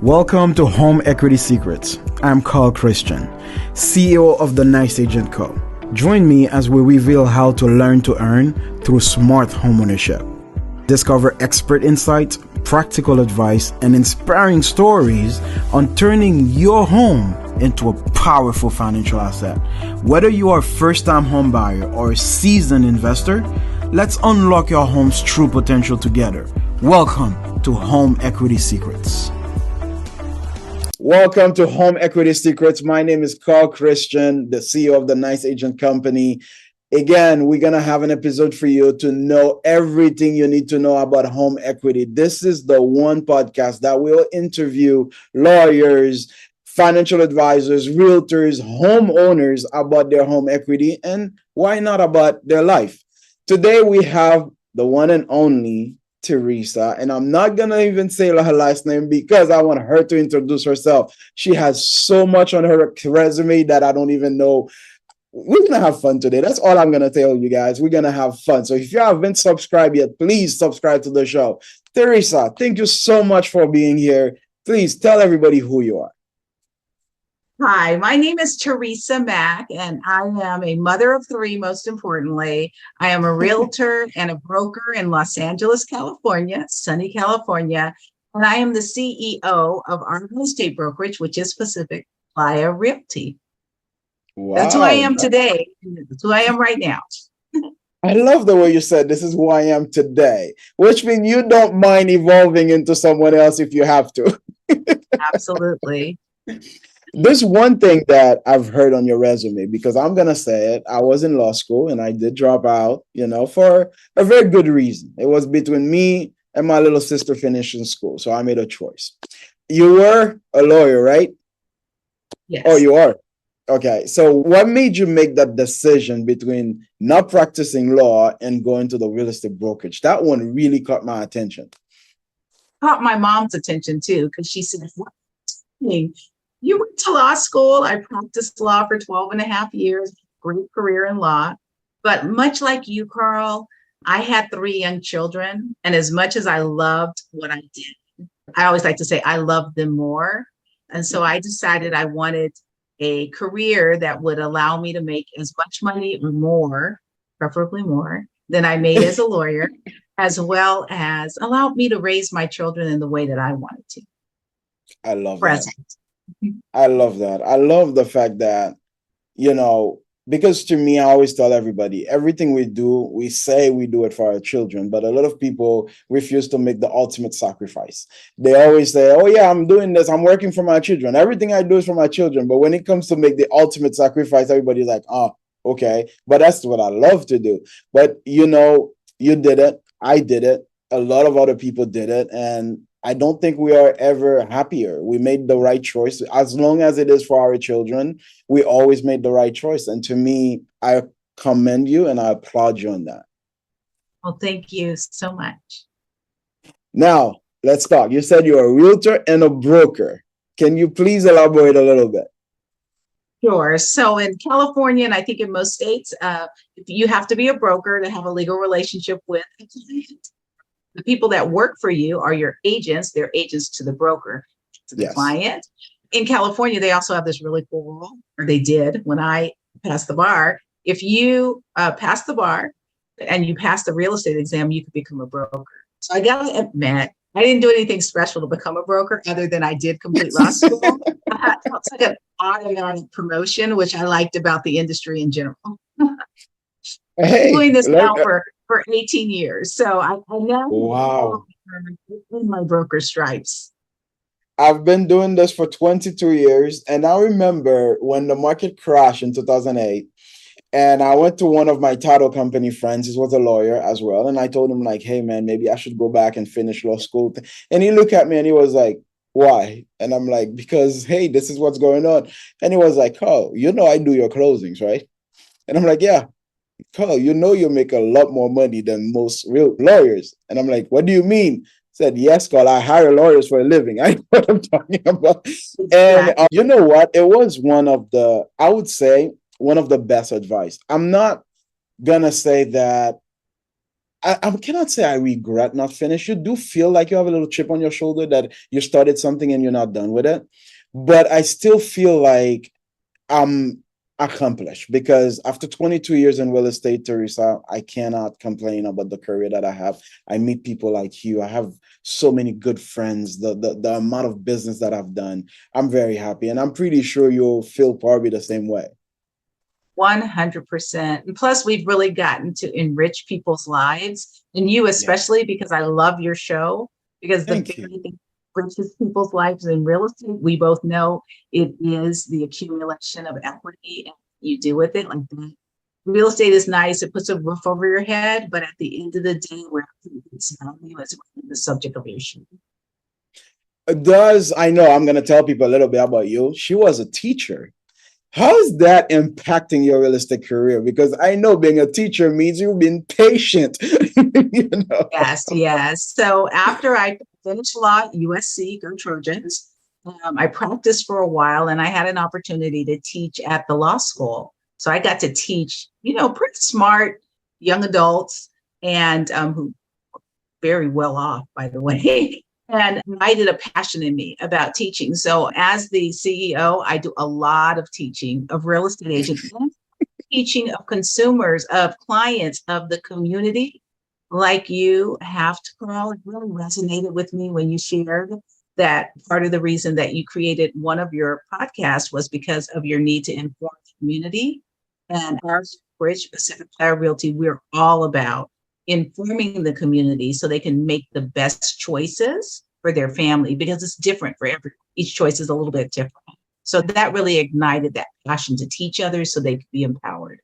Welcome to Home Equity Secrets. I'm Carl Christian, CEO of the Nice Agent Co. Join me as we reveal how to learn to earn through smart homeownership. Discover expert insights, practical advice, and inspiring stories on turning your home into a powerful financial asset. Whether you are a first-time home buyer or a seasoned investor, let's unlock your home's true potential together. Welcome to Home Equity Secrets. Welcome to Home Equity Secrets. My name is Carl Christian, the CEO of the Nice Agent Company. Again, we're going to have an episode for you to know everything you need to know about home equity. This is the one podcast that will interview lawyers, financial advisors, realtors, homeowners about their home equity, and why not about their life. Today, we have the one and only Teresa, and I'm not going to even say her last name because I want her to introduce herself. She has so much on her resume that I don't even know. We're going to have fun today. That's all I'm going to tell you guys. We're going to have fun. So if you haven't subscribed yet, please subscribe to the show. Teresa, thank you so much for being here. Please tell everybody who you are. Hi, my name is Teresa Mack, and I am a mother of three, most importantly. I am a realtor and a broker in Los Angeles, California, sunny California, and I am the CEO of our real estate brokerage, which is Pacific Playa Realty. Wow. That's who I am today. That's who I am right now. I love the way you said, this is who I am today, which means you don't mind evolving into someone else if you have to. Absolutely. There's one thing that I've heard on your resume, because I'm going to say it. I was in law school and I did drop out, for a very good reason. It was between me and my little sister finishing school. So I made a choice. You were a lawyer, right? Yes. Oh, you are. Okay. So what made you make that decision between not practicing law and going to the real estate brokerage? That one really caught my attention. Caught my mom's attention too, because she said, what? You went to law school. I practiced law for 12 and a half years, great career in law. But much like you, Carl, I had three young children. And as much as I loved what I did, I always like to say I loved them more. And so I decided I wanted a career that would allow me to make as much money or more, preferably more, than I made as a lawyer, as well as allow me to raise my children in the way that I wanted to. I love that. I love that. I love the fact that, because to me, I always tell everybody, everything we do, we say we do it for our children, but a lot of people refuse to make the ultimate sacrifice. They always say, oh yeah, I'm doing this. I'm working for my children. Everything I do is for my children. But when it comes to make the ultimate sacrifice, everybody's like, oh, okay. But that's what I love to do. But you did it. I did it. A lot of other people did it. And I don't think we are ever happier. We made the right choice. As long as it is for our children, we always made the right choice. And to me, I commend you and I applaud you on that. Well, thank you so much. Now, let's talk. You said you're a realtor and a broker. Can you please elaborate a little bit? Sure. So in California, and I think in most states, you have to be a broker to have a legal relationship with a client. The people that work for you are your agents. They're agents to the broker, to the client. In California, they also have this really cool rule, or they did when I passed the bar. If you pass the bar and you pass the real estate exam, you could become a broker. So I got to admit, I didn't do anything special to become a broker other than I did complete law school. It's like an automatic promotion, which I liked about the industry in general. Hey, doing this now for 18 years. So I now wow. in my broker stripes. I've been doing this for 22 years. And I remember when the market crashed in 2008, and I went to one of my title company friends. He was a lawyer as well. And I told him like, hey man, maybe I should go back and finish law school. And he looked at me and he was like, why? And I'm like, because, hey, this is what's going on. And he was like, oh, I do your closings, right? And I'm like, yeah. Carl, you make a lot more money than most real lawyers. And I'm like, what do you mean? I said, yes, Carl, I hire lawyers for a living. I know what I'm talking about. And you know what? It was one of the best advice. I'm not going to say that I cannot say I regret not finish. You do feel like you have a little chip on your shoulder that you started something and you're not done with it. But I still feel like I'm accomplished because after 22 years in real estate, Teresa, I cannot complain about the career that I have. I meet people like you. I have so many good friends. The amount of business that I've done, I'm very happy. And I'm pretty sure you'll feel probably the same way. 100%. And plus, we've really gotten to enrich people's lives, and you Yeah. especially, because I love your show. Because the Thank you. very thing that enriches people's lives in real estate, we both know it is the accumulation of equity and what you do with it. Like that. Real estate is nice; it puts a roof over your head, but at the end of the day, where it's value is the subject of your show. Does I know I'm going to tell people a little bit about you. She was a teacher. How is that impacting your real estate career? Because I know being a teacher means you've been patient. you know. Yes, yes. So after I finished law at USC, go Trojans, I practiced for a while and I had an opportunity to teach at the law school. So I got to teach, pretty smart young adults and who very well off, by the way. And ignited a passion in me about teaching. So as the CEO, I do a lot of teaching of real estate agents and teaching of consumers, of clients, of the community like you have to, Carl. It really resonated with me when you shared that part of the reason that you created one of your podcasts was because of your need to inform the community. And our brokerage, Pacific Playa Realty, we're all about informing the community so they can make the best choices for their family because it's different for everyone. Each choice is a little bit different. So that really ignited that passion to teach others so they could be empowered.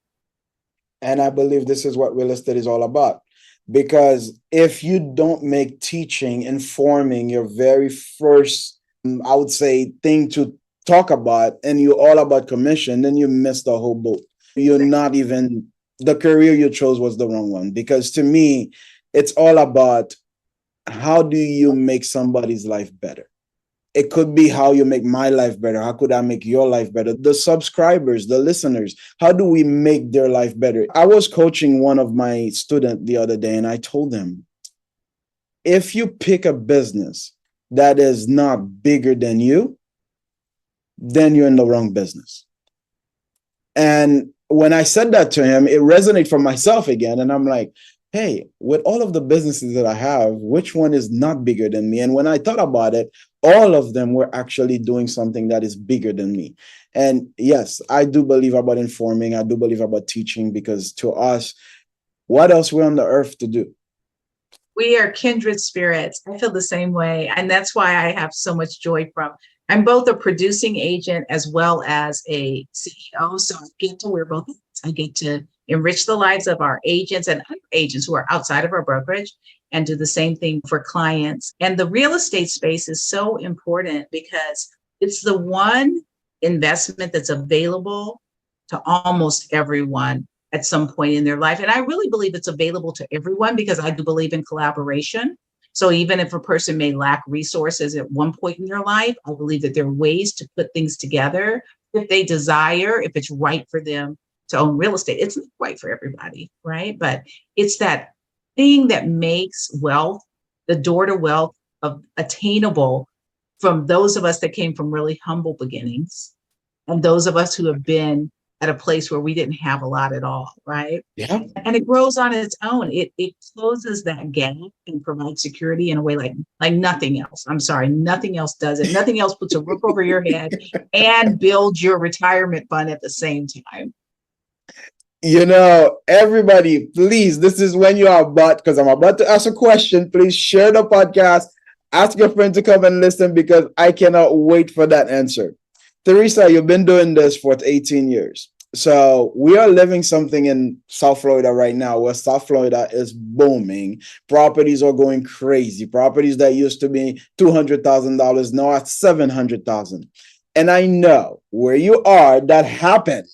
And I believe this is what real estate is all about. Because if you don't make teaching, informing your very first, I would say, thing to talk about, and you're all about commission, then you miss the whole boat. You're not even, the career you chose was the wrong one. Because to me, it's all about how do you make somebody's life better? It could be how you make my life better. How could I make your life better? The subscribers, the listeners, how do we make their life better? I was coaching one of my students the other day and I told them, if you pick a business that is not bigger than you, then you're in the wrong business. And when I said that to him, it resonated for myself again. And I'm like, hey, with all of the businesses that I have, which one is not bigger than me? And when I thought about it, all of them were actually doing something that is bigger than me. And yes, I do believe about informing. I do believe about teaching because to us, what else we're on the earth to do? We are kindred spirits. I feel the same way. And that's why I have so much joy from. I'm both a producing agent as well as a CEO. So I get to wear both. I get to enrich the lives of our agents and other agents who are outside of our brokerage and do the same thing for clients. And the real estate space is so important because it's the one investment that's available to almost everyone at some point in their life. And I really believe it's available to everyone because I do believe in collaboration. So even if a person may lack resources at one point in their life, I believe that there are ways to put things together if they desire, if it's right for them to own real estate. It's not right for everybody, right? But it's that thing that makes wealth, the door to wealth of attainable from those of us that came from really humble beginnings and those of us who have been at a place where we didn't have a lot at all, right? Yeah. And it grows on its own. It closes that gap and provides security in a way like nothing else. I'm sorry, nothing else does it. Nothing else puts a roof over your head and builds your retirement fund at the same time. Everybody, please, this is when you are about, because I'm about to ask a question. Please share the podcast, ask your friend to come and listen because I cannot wait for that answer. Teresa, you've been doing this for 18 years. So we are living something in South Florida right now where South Florida is booming. Properties are going crazy. Properties that used to be $200,000 now at $700,000. And I know where you are, that happened.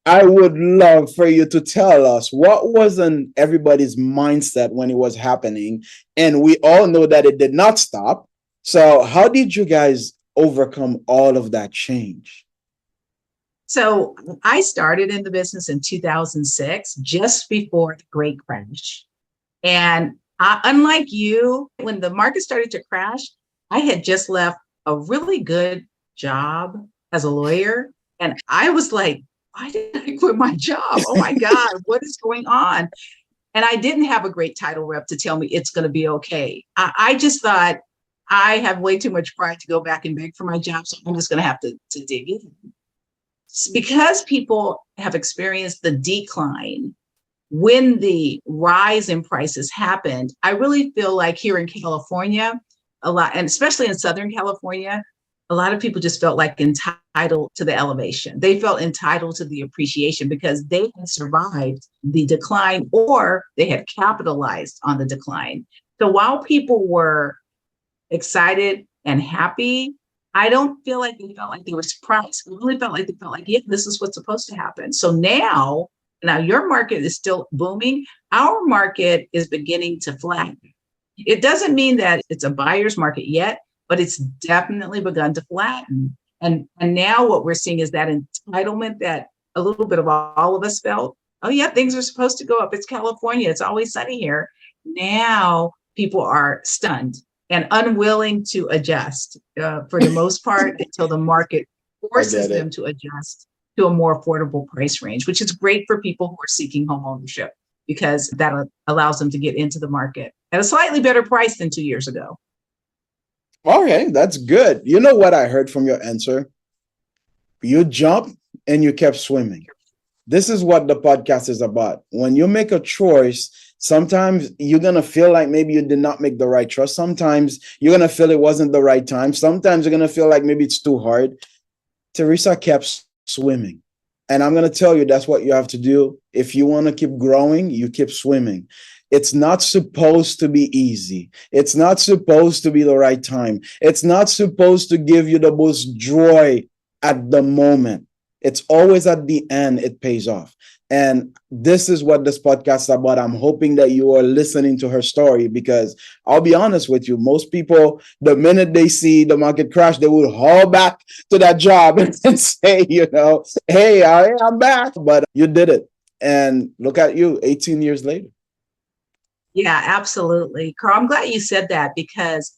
I would love for you to tell us what was in everybody's mindset when it was happening. And we all know that it did not stop. So how did you guys overcome all of that change? So I started in the business in 2006, just before the great crash. And unlike you, when the market started to crash, I had just left a really good job as a lawyer. And I was like, why did I quit my job? Oh my God, what is going on? And I didn't have a great title rep to tell me it's going to be okay. I just thought I have way too much pride to go back and beg for my job. So I'm just going to have to dig in. Because people have experienced the decline when the rise in prices happened, I really feel like here in California, a lot, and especially in Southern California, a lot of people just felt like entitled to the elevation. They felt entitled to the appreciation because they had survived the decline or they had capitalized on the decline. So while people were excited and happy, I don't feel like they felt like they were surprised. I really felt like they felt like, yeah, this is what's supposed to happen. So now your market is still booming. Our market is beginning to flatten. It doesn't mean that it's a buyer's market yet, but it's definitely begun to flatten. And now what we're seeing is that entitlement that a little bit of all of us felt. Oh yeah, things are supposed to go up. It's California. It's always sunny here. Now people are stunned and unwilling to adjust for the most part until the market forces them to adjust to a more affordable price range, which is great for people who are seeking home ownership because that allows them to get into the market at a slightly better price than 2 years ago. Okay, that's good. You know what I heard from your answer? You jumped and you kept swimming. This is what the podcast is about. When you make a choice, sometimes you're going to feel like maybe you did not make the right choice. Sometimes you're going to feel it wasn't the right time. Sometimes you're going to feel like maybe it's too hard. Teresa kept swimming. And I'm going to tell you, that's what you have to do. If you want to keep growing, you keep swimming. It's not supposed to be easy. It's not supposed to be the right time. It's not supposed to give you the most joy at the moment. It's always at the end, it pays off. And this is what this podcast is about. I'm hoping that you are listening to her story because I'll be honest with you, most people, the minute they see the market crash, they will haul back to that job and say, hey, I'm back. But you did it. And look at you 18 years later. Yeah, absolutely. Carl, I'm glad you said that because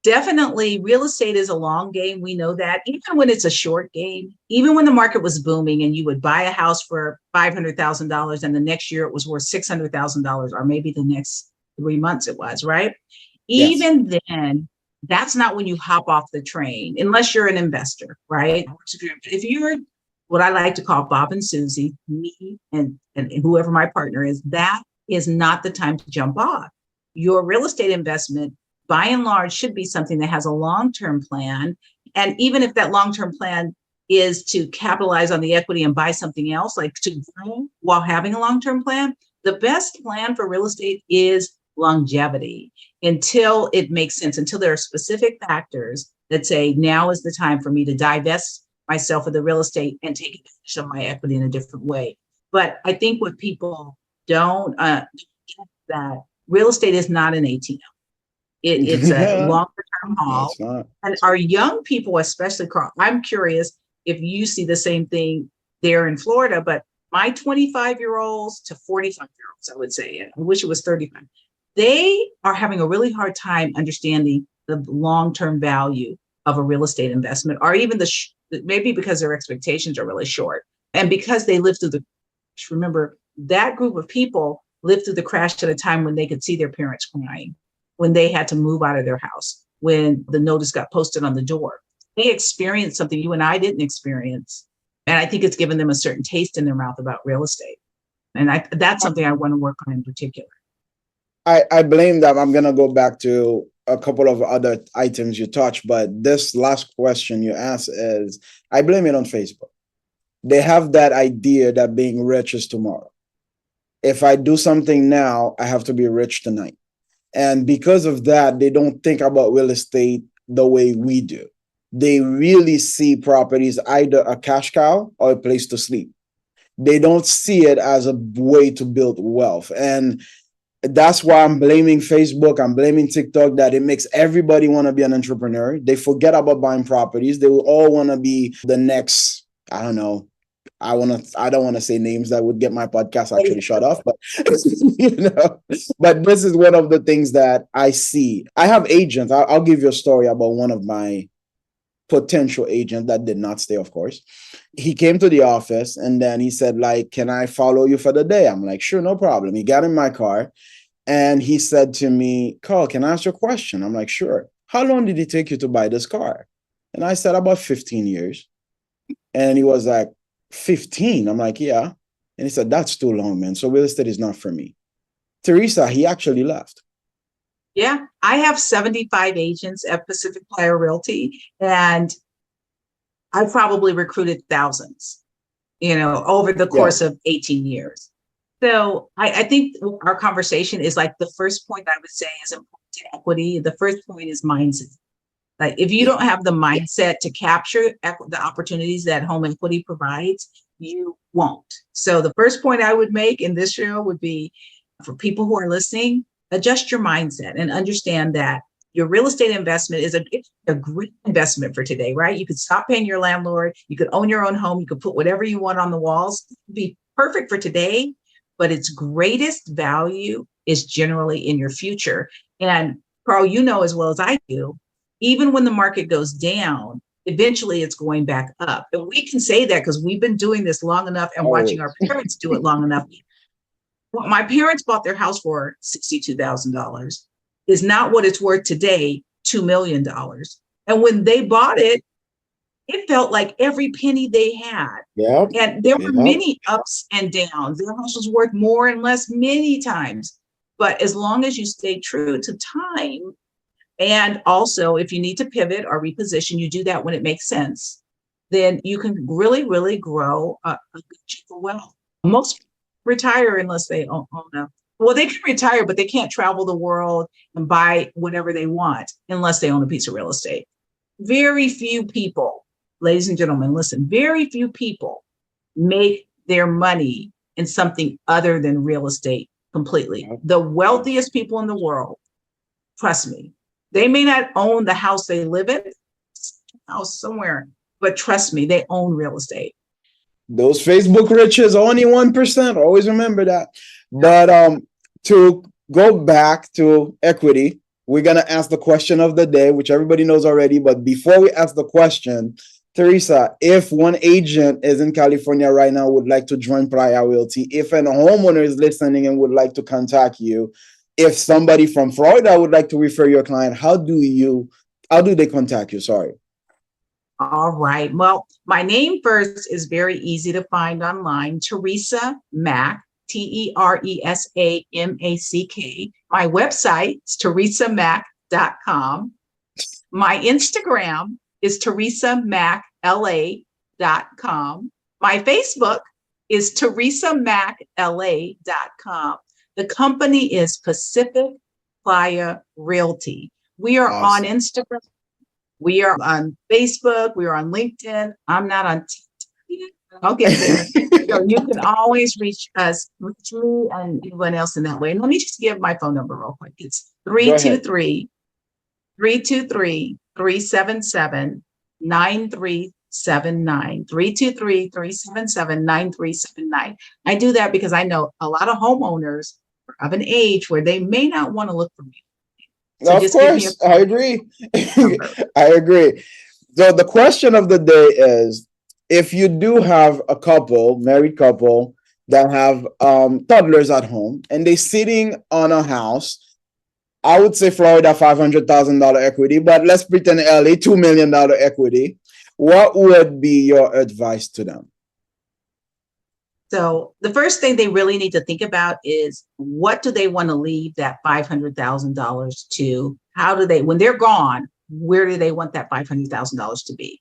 definitely real estate is a long game. We know that even when it's a short game, even when the market was booming and you would buy a house for $500,000 and the next year it was worth $600,000 or maybe the next 3 months it was, right? Yes. Even then, that's not when you hop off the train, unless you're an investor, right? If you're what I like to call Bob and Susie, me and whoever my partner is, that is not the time to jump off. Your real estate investment by and large should be something that has a long-term plan. And even if that long-term plan is to capitalize on the equity and buy something else, like to grow while having a long-term plan, the best plan for real estate is longevity until it makes sense, until there are specific factors that say, now is the time for me to divest myself of the real estate and take advantage of my equity in a different way. But I think what people don't get that real estate is not an ATM. It's a longer term haul. And our young people, especially, Carl, I'm curious if you see the same thing there in Florida, but my 25-year-olds to 45-year-olds, I would say, I wish it was 35, they are having a really hard time understanding the long-term value of a real estate investment, or even maybe because their expectations are really short. And because they lived through remember, that group of people lived through the crash at a time when they could see their parents crying, when they had to move out of their house, when the notice got posted on the door. They experienced something you and I didn't experience. And I think it's given them a certain taste in their mouth about real estate. And that's something I want to work on in particular. I blame them. I'm going to go back to a couple of other items you touched, but this last question you asked is, I blame it on Facebook. They have that idea that being rich is tomorrow. If I do something now, I have to be rich tonight. And because of that, they don't think about real estate the way we do. They really see properties either a cash cow or a place to sleep. They don't see it as a way to build wealth. And that's why I'm blaming Facebook. I'm blaming TikTok, that it makes everybody want to be an entrepreneur. They forget about buying properties. They will all want to be the next, I don't know, I don't want to say names that would get my podcast actually shut off, but but this is one of the things that I see. I have agents. I'll give you a story about one of my potential agent that did not stay, of course. He came to the office and then he said, like, can I follow you for the day? I'm like, sure, no problem. He got in my car and he said to me, Carl, can I ask you a question? I'm like, sure. How long did it take you to buy this car? And I said, about 15 years. And he was like, 15? I'm like, yeah. And he said, that's too long, man. So real estate is not for me. Teresa, he actually left. Yeah, I have 75 agents at Pacific Playa Realty, and I've probably recruited thousands, over the Yeah. course of 18 years. So I think our conversation is like the first point I would say is important to equity. The first point is mindset. Like if you don't have the mindset to capture the opportunities that home equity provides, you won't. So the first point I would make in this show would be for people who are listening, adjust your mindset and understand that your real estate investment is a great investment for today, right? You could stop paying your landlord. You could own your own home. You could put whatever you want on the walls. It'd be perfect for today, but its greatest value is generally in your future. And Carl, you know as well as I do, even when the market goes down, eventually it's going back up. And we can say that because we've been doing this long enough and watching our parents do it long enough. What my parents bought their house for, $62,000, is not what it's worth today, $2 million. And when they bought it, it felt like every penny they had. Yeah. And there were many ups and downs. Their house was worth more and less many times. But as long as you stay true to time, and also if you need to pivot or reposition, you do that when it makes sense, then you can really, really grow a good chunk of wealth. Most retire unless they own well, they can retire, but they can't travel the world and buy whatever they want unless they own a piece of real estate. Very few people, ladies and gentlemen, listen, very few people make their money in something other than real estate completely. The wealthiest people in the world, trust me, they may not own the house they live in, house somewhere, but trust me, they own real estate. Those Facebook riches, only 1%. Always remember that. But to go back to equity, we're going to ask the question of the day, which everybody knows already. But before we ask the question, Teresa, if one agent is in California right now, would like to join Playa Realty, if an homeowner is listening and would like to contact you, if somebody from Florida would like to refer your client, how do they contact you? Sorry. All right. Well, my name first is very easy to find online. Teresa Mack, TeresaMack. My website is teresamack.com. My Instagram is teresamackla.com. My Facebook is teresamackla.com. The company is Pacific Playa Realty. We are on Instagram. We are on Facebook. We are on LinkedIn. I'm not on TikTok. I'll get there. So you can always reach us, reach me and anyone else in that way. And let me just give my phone number real quick. It's 323-377-9379. 323-377-9379. I do that because I know a lot of homeowners are of an age where they may not want to look for me. So of course, I agree. I agree. So the question of the day is, if you do have a married couple that have toddlers at home and they're sitting on a house, I would say Florida, $500,000 equity, but let's pretend LA, $2 million equity. What would be your advice to them? So the first thing they really need to think about is, what do they want to leave that $500,000 to? How do they, when they're gone, where do they want that $500,000 to be?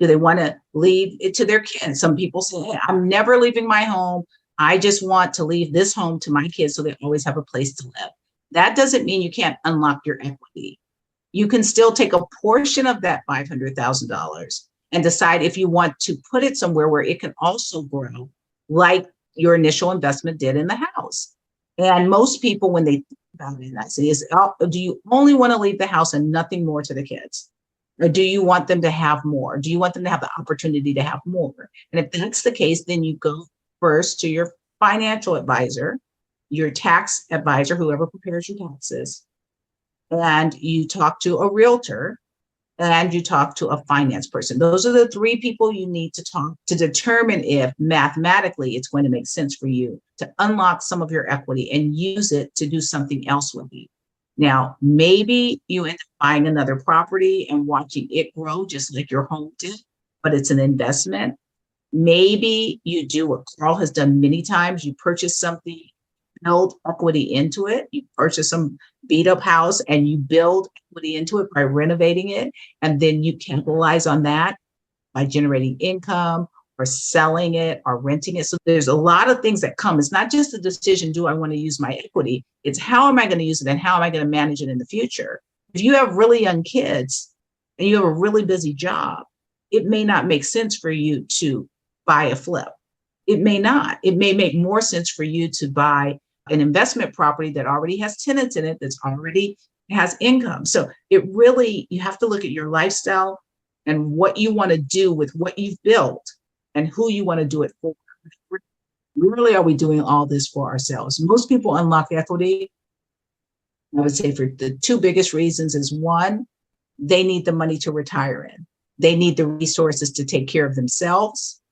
Do they want to leave it to their kids? Some people say, hey, I'm never leaving my home. I just want to leave this home to my kids so they always have a place to live. That doesn't mean you can't unlock your equity. You can still take a portion of that $500,000 and decide if you want to put it somewhere where it can also grow, like your initial investment did in the house. And most people, when they think about it, I say, do you only want to leave the house and nothing more to the kids? Or do you want them to have more? Do you want them to have the opportunity to have more? And if that's the case, then you go first to your financial advisor, your tax advisor, whoever prepares your taxes, and you talk to a realtor and you talk to a finance person. Those are the three people you need to talk to determine if mathematically it's going to make sense for you to unlock some of your equity and use it to do something else with you. Now, maybe you end up buying another property and watching it grow just like your home did, but it's an investment. Maybe you do what Carl has done many times. You purchase something, build equity into it. You purchase some beat up house and you build equity into it by renovating it. And then you capitalize on that by generating income or selling it or renting it. So there's a lot of things that come. It's not just the decision, do I want to use my equity? It's how am I going to use it and how am I going to manage it in the future? If you have really young kids and you have a really busy job, it may not make sense for you to buy a flip. It may not. It may make more sense for you to buy an investment property that already has tenants in it, that's already has income. So it really, you have to look at your lifestyle and what you want to do with what you've built and who you want to do it for. Really, are we doing all this for ourselves? Most people unlock equity, I would say, for the two biggest reasons is one, they need the money to retire in. They need the resources to take care of themselves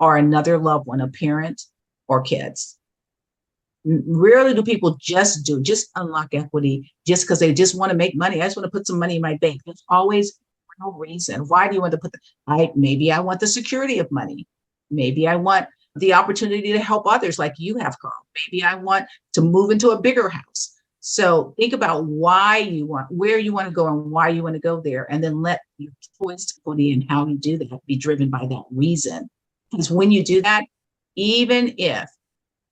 or another loved one, a parent or kids. Rarely do people just unlock equity just because they just want to make money. I just want to put some money in my bank. There's always no reason. Why do you want to put maybe I want the security of money. Maybe I want the opportunity to help others like you have, Carl. Maybe I want to move into a bigger house. So think about why you want, where you want to go and why you want to go there. And then let your choice equity and how you do that be driven by that reason. Because when you do that, even if,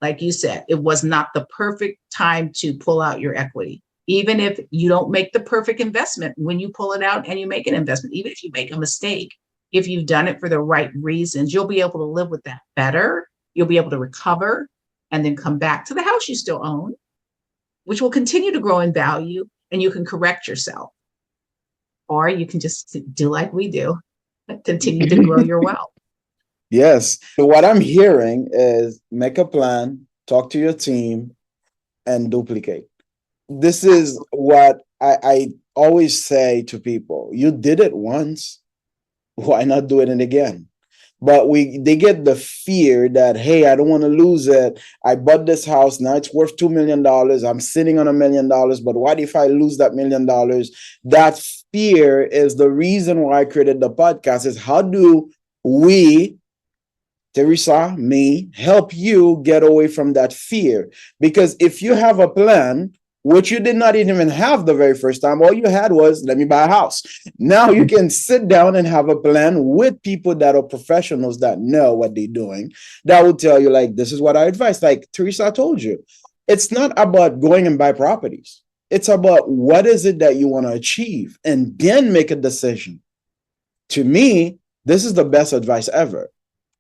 like you said, it was not the perfect time to pull out your equity. Even if you don't make the perfect investment when you pull it out and you make an investment, even if you make a mistake, if you've done it for the right reasons, you'll be able to live with that better. You'll be able to recover and then come back to the house you still own, which will continue to grow in value, and you can correct yourself. Or you can just do like we do, continue to grow your wealth. Yes. So what I'm hearing is make a plan, talk to your team, and duplicate. This is what I always say to people. You did it once. Why not do it again? But they get the fear that, hey, I don't want to lose it. I bought this house. Now it's worth $2 million. I'm sitting on $1 million. But what if I lose that $1 million? That fear is the reason why I created the podcast, is how do we, Teresa, me, help you get away from that fear? Because if you have a plan, which you did not even have the very first time, all you had was, let me buy a house. Now you can sit down and have a plan with people that are professionals that know what they're doing, that will tell you, like, this is what I advise. Like Teresa told you, it's not about going and buy properties. It's about what is it that you want to achieve and then make a decision. To me, this is the best advice ever.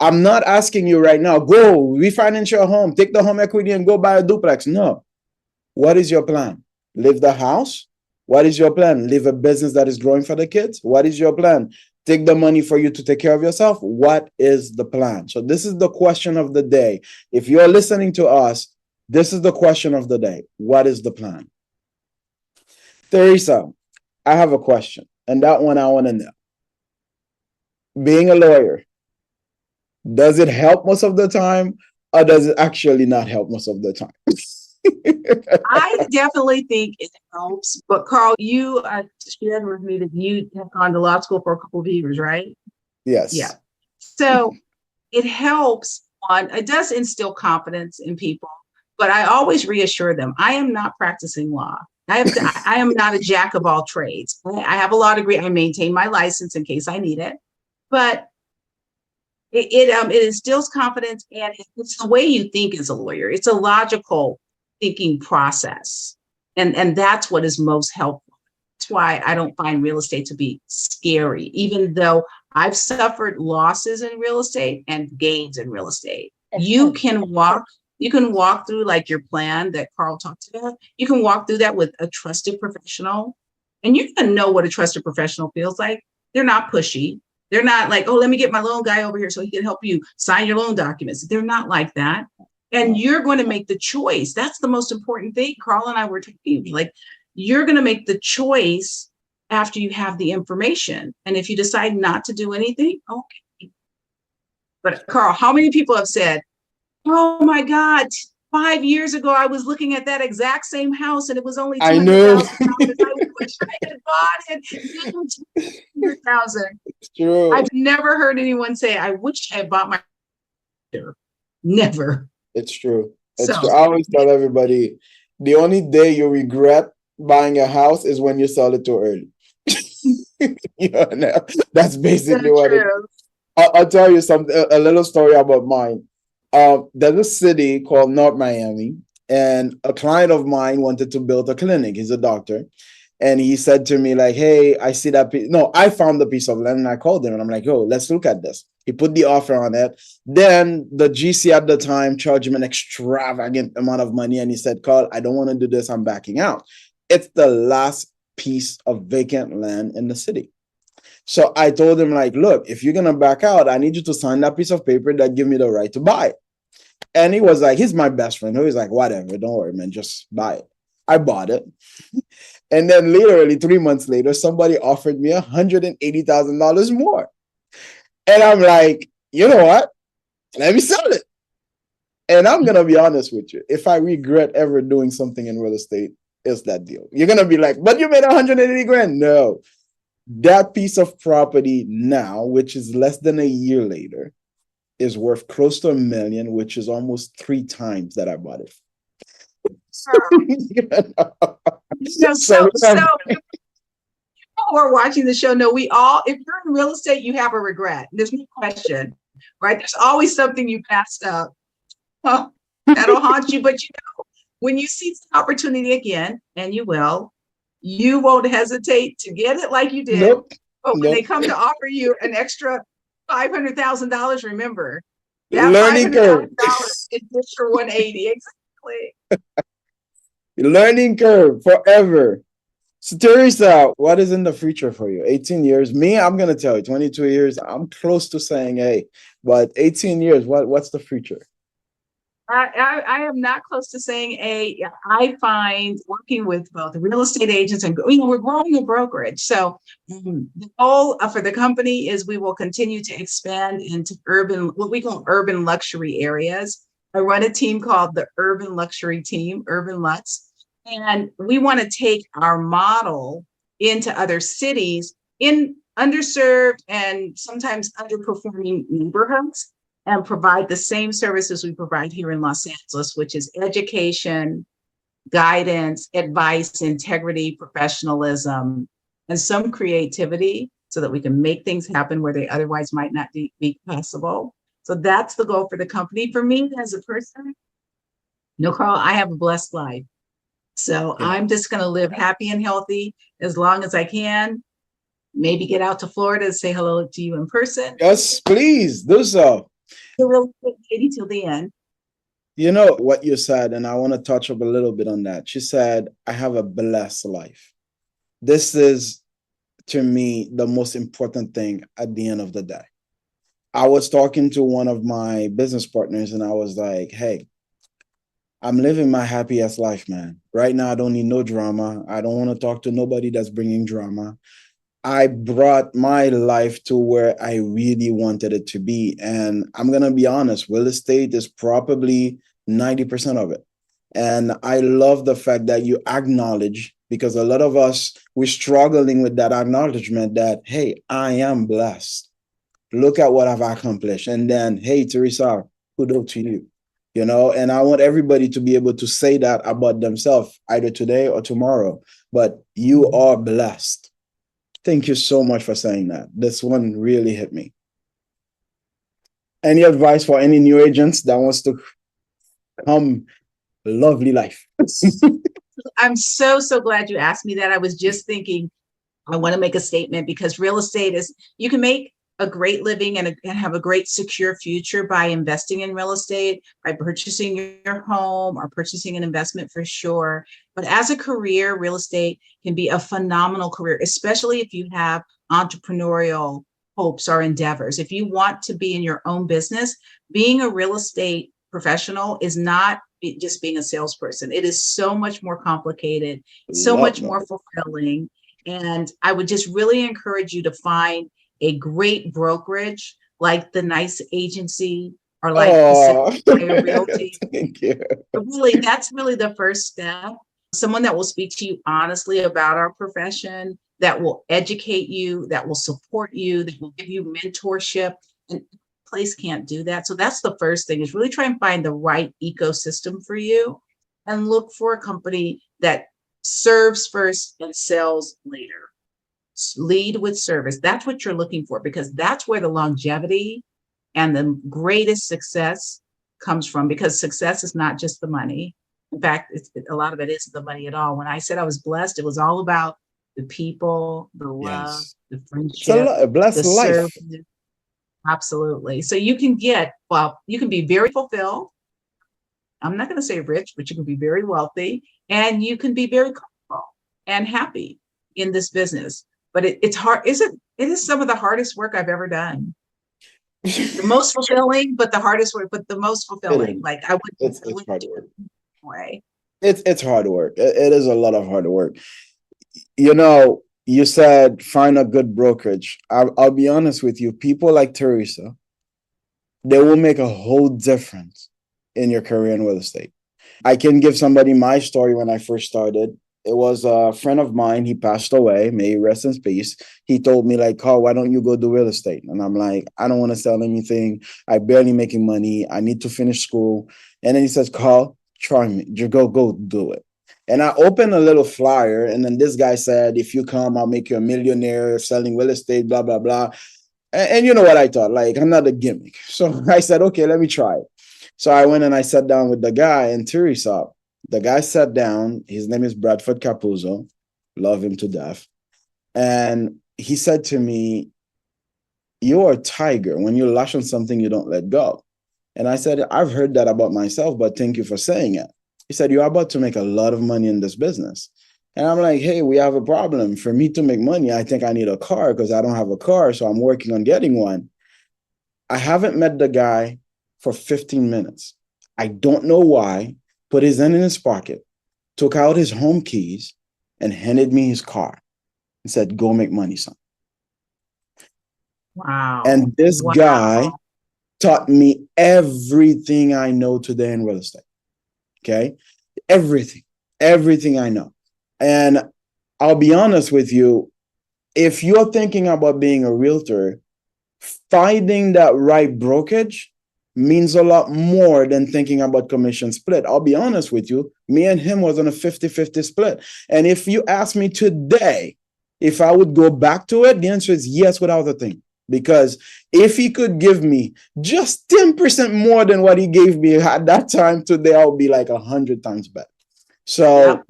I'm not asking you right now, go refinance your home, take the home equity and go buy a duplex. No. What is your plan? Live the house? What is your plan? Live a business that is growing for the kids? What is your plan? Take the money for you to take care of yourself? What is the plan? So this is the question of the day. If you're listening to us, this is the question of the day. What is the plan? Teresa, I have a question, and that one I want to know. Being a lawyer, does it help most of the time, or does it actually not help most of the time? I definitely think it helps. But Carl, you shared with me that you have gone to law school for a couple of years, right? Yes. Yeah. So it helps. It does instill confidence in people, but I always reassure them, I am not practicing law. I am not a jack of all trades. I have a law degree. I maintain my license in case I need it, but it instills confidence, and it's the way you think as a lawyer. It's a logical thinking process, and that's what is most helpful. That's why I don't find real estate to be scary, even though I've suffered losses in real estate and gains in real estate. You can walk through like your plan that Carl talked about. You can walk through that with a trusted professional And you're going to know what a trusted professional feels like. They're not pushy. They're not like, oh, let me get my loan guy over here so he can help you sign your loan documents. They're not like that. And you're going to make the choice. That's the most important thing. Carl and I were talking, like, you're going to make the choice after you have the information. And if you decide not to do anything, okay. But Carl, how many people have said, oh my God, 5 years ago, I was looking at that exact same house and it was only I know. $200,000. I wish I had bought it. $200,000. It's true. I've never heard anyone say, I wish I had bought my. Never. It's true. It's So true. I always tell everybody the only day you regret buying a house is when you sell it too early. That's basically what it is. I'll tell you something, a little story about mine. There's a city called North Miami, and a client of mine wanted to build a clinic. He's a doctor. And he said to me, like, hey, I see that piece. No, I found the piece of land and I called him and I'm like, oh, let's look at this. He put the offer on it. Then the GC at the time charged him an extravagant amount of money. And he said, Carl, I don't want to do this. I'm backing out. It's the last piece of vacant land in the city. So I told him, like, look, if you're going to back out, I need you to sign that piece of paper that give me the right to buy it. And he was like, he's my best friend. He was like, whatever, don't worry, man, just buy it. I bought it. And then literally 3 months later, somebody offered me $180,000 more. And I'm like, you know what? Let me sell it. And I'm going to be honest with you. If I regret ever doing something in real estate, it's that deal. You're going to be like, but you made 180 grand. No, that piece of property now, which is less than a year later, is worth close to $1 million, which is almost 3 times that I bought it. So people who are watching the show know we all, if you're in real estate, you have a regret. There's no question, right? There's always something you passed up. That'll haunt you. But when you see the opportunity again, and you will, you won't hesitate to get it like you did. Nope. But when they come to offer you an extra $500,000, remember that learning curve is just for 180. Exactly. Learning curve forever. So Teresa, what is in the future for you? 18 years. Me, I'm gonna tell you, 22 years. I'm close to saying, hey, but 18 years. What's the future? I am not close to saying I find working with both real estate agents and we're growing a brokerage. So the goal for the company is we will continue to expand into what we call urban luxury areas. I run a team called the Urban Luxury Team, Urban Lux. And we want to take our model into other cities in underserved and sometimes underperforming neighborhoods and provide the same services we provide here in Los Angeles, which is education, guidance, advice, integrity, professionalism, and some creativity so that we can make things happen where they otherwise might not be possible. So that's the goal for the company. For me as a person, Carl, I have a blessed life. So I'm just going to live happy and healthy as long as I can. Maybe get out to Florida and say hello to you in person. Yes, please do so. The real estate lady till the end. You know what you said, and I want to touch up a little bit on that. She said, I have a blessed life. This is, to me, the most important thing at the end of the day. I was talking to one of my business partners and I was like, hey, I'm living my happiest life, man. Right now, I don't need no drama. I don't want to talk to nobody that's bringing drama. I brought my life to where I really wanted it to be. And I'm going to be honest, real estate is probably 90% of it. And I love the fact that you acknowledge, because a lot of us, we're struggling with that acknowledgement that, hey, I am blessed. Look at what I've accomplished. And then, hey, Teresa, kudos to you. And I want everybody to be able to say that about themselves, either today or tomorrow. But you are blessed. Thank you so much for saying that. This one really hit me. Any advice for any new agents that wants to come lovely life? I'm so glad you asked me that. I was just thinking, I want to make a statement because real estate is, you can make a great living and have a great secure future by investing in real estate, by purchasing your home or purchasing an investment for sure. But as a career, real estate can be a phenomenal career, especially if you have entrepreneurial hopes or endeavors. If you want to be in your own business, being a real estate professional is not just being a salesperson. It is so much more complicated, so Lot much more. more fulfilling. And I would just really encourage you to find a great brokerage like the Nice Agency or like Oh, Playa Realty. thank you. But really, that's really the first step. Someone that will speak to you honestly about our profession, that will educate you, that will support you, that will give you mentorship. And place can't do that. So that's the first thing, is really try and find the right ecosystem for you and look for a company that serves first and sells later. Lead with service. That's what you're looking for, because that's where the longevity and the greatest success comes from, because success is not just the money. In fact, a lot of it isn't the money at all. When I said I was blessed, it was all about the people, the love, Yes. the It's a, friendship, a blessed the life. service. Absolutely. So you can you can be very fulfilled. I'm not going to say rich, but you can be very wealthy, and you can be very comfortable and happy in this business. But it's hard. It is some of the hardest work I've ever done. The most fulfilling, but the hardest work, but the most It fulfilling. is. Like I It's wouldn't hard do work. it anyway. It's hard work. It is a lot of hard work. You know, you said find a good brokerage. I'll be honest with you. People like Teresa, they will make a whole difference in your career in real estate. I can give somebody my story when I first started. It was a friend of mine. He passed away. May he rest in peace. He told me, like, Carl, why don't you go do real estate? And I'm like, I don't want to sell anything. I barely making money. I need to finish school. And then he says, Carl, try me. Just go do it. And I opened a little flyer. And then this guy said, if you come, I'll make you a millionaire selling real estate, blah, blah, blah. And you know what I thought? Like, I'm not a gimmick. So I said, okay, let me try it. So I went and I sat down with the guy and Teresa. The guy sat down. His name is Bradford Capuzzo. Love him to death. And he said to me, you're a tiger. When you lash on something, you don't let go. And I said, I've heard that about myself, but thank you for saying it. He said, you're about to make a lot of money in this business. And I'm like, hey, we have a problem. For me to make money, I think I need a car because I don't have a car. So I'm working on getting one. I haven't met the guy for 15 minutes. I don't know why. Put his hand in his pocket, took out his home keys, and handed me his car and said, go make money, son. Wow. And this Wow. guy taught me everything I know today in real estate. Okay. Everything I know. And I'll be honest with you, if you're thinking about being a realtor, finding that right brokerage means a lot more than thinking about commission split. I'll be honest with you, me and him was on a 50-50 split. And if you ask me today if I would go back to it, the answer is yes without a thing. Because if he could give me just 10% more than what he gave me at that time, today I'll be like 100 times better. So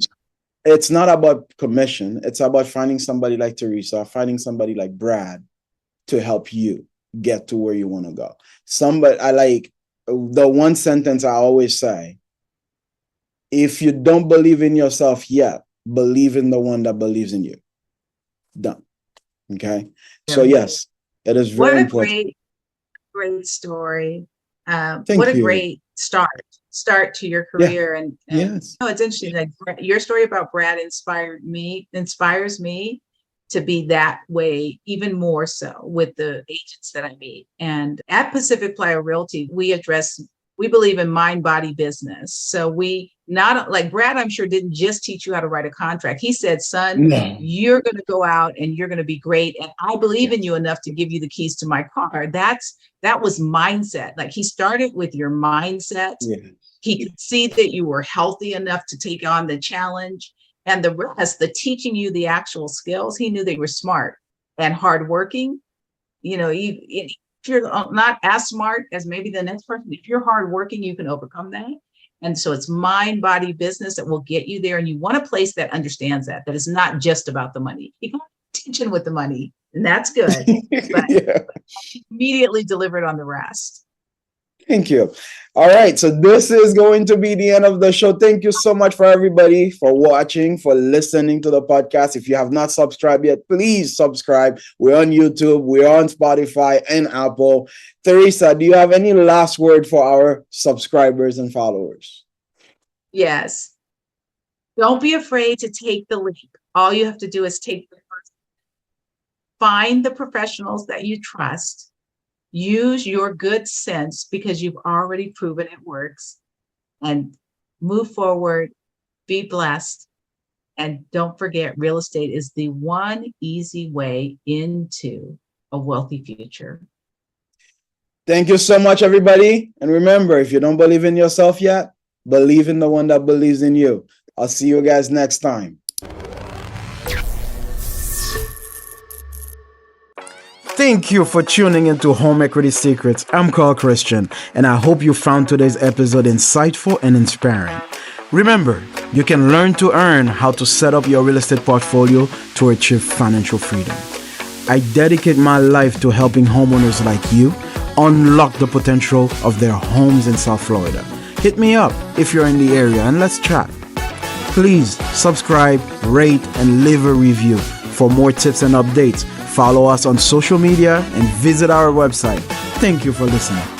it's not about commission. It's about finding somebody like Teresa, finding somebody like Brad to help you get to where you want to go. Somebody, I like the one sentence I always say, if you don't believe in yourself yet, believe in the one that believes in you. Done. Okay. So yes, it is very What a important. great story. What Thank a you. great start to your Yeah. career. And Yes. oh, it's interesting that your story about Brad inspires me to be that way even more so with the agents that I meet. And at Pacific Playa Realty, we believe in mind, body, business. So we not like Brad, I'm sure didn't just teach you how to write a contract. He said, son, No. you're going to go out and you're going to be great. And I believe in Yes. you enough to give you the keys to my car. That was mindset. Like he started with your mindset. Yeah. He could see that you were healthy enough to take on the challenge, and the rest, the teaching you the actual skills. He knew that you were smart and hardworking. You know, if you're not as smart as maybe the next person, if you're hardworking, you can overcome that. And so it's mind, body, business that will get you there. And you want a place that understands that it's not just about the money. You can have tension with the money, And that's good. But Yeah. immediately delivered on the rest. Thank you. All right. So this is going to be the end of the show. Thank you so much for everybody for watching, for listening to the podcast. If you have not subscribed yet, please subscribe. We're on YouTube, we're on Spotify and Apple. Teresa, do you have any last word for our subscribers and followers? Yes. Don't be afraid to take the leap. All you have to do is take the first. Find the professionals that you trust. Use your good sense because you've already proven it works, and move forward, be blessed. And don't forget, real estate is the one easy way into a wealthy future. Thank you so much, everybody. And remember, if you don't believe in yourself yet, believe in the one that believes in you. I'll see you guys next time. Thank you for tuning into Home Equity Secrets. I'm Carl Christian, and I hope you found today's episode insightful and inspiring. Remember, you can learn to earn how to set up your real estate portfolio to achieve financial freedom. I dedicate my life to helping homeowners like you unlock the potential of their homes in South Florida. Hit me up if you're in the area and let's chat. Please subscribe, rate, and leave a review. For more tips and updates, follow us on social media and visit our website. Thank you for listening.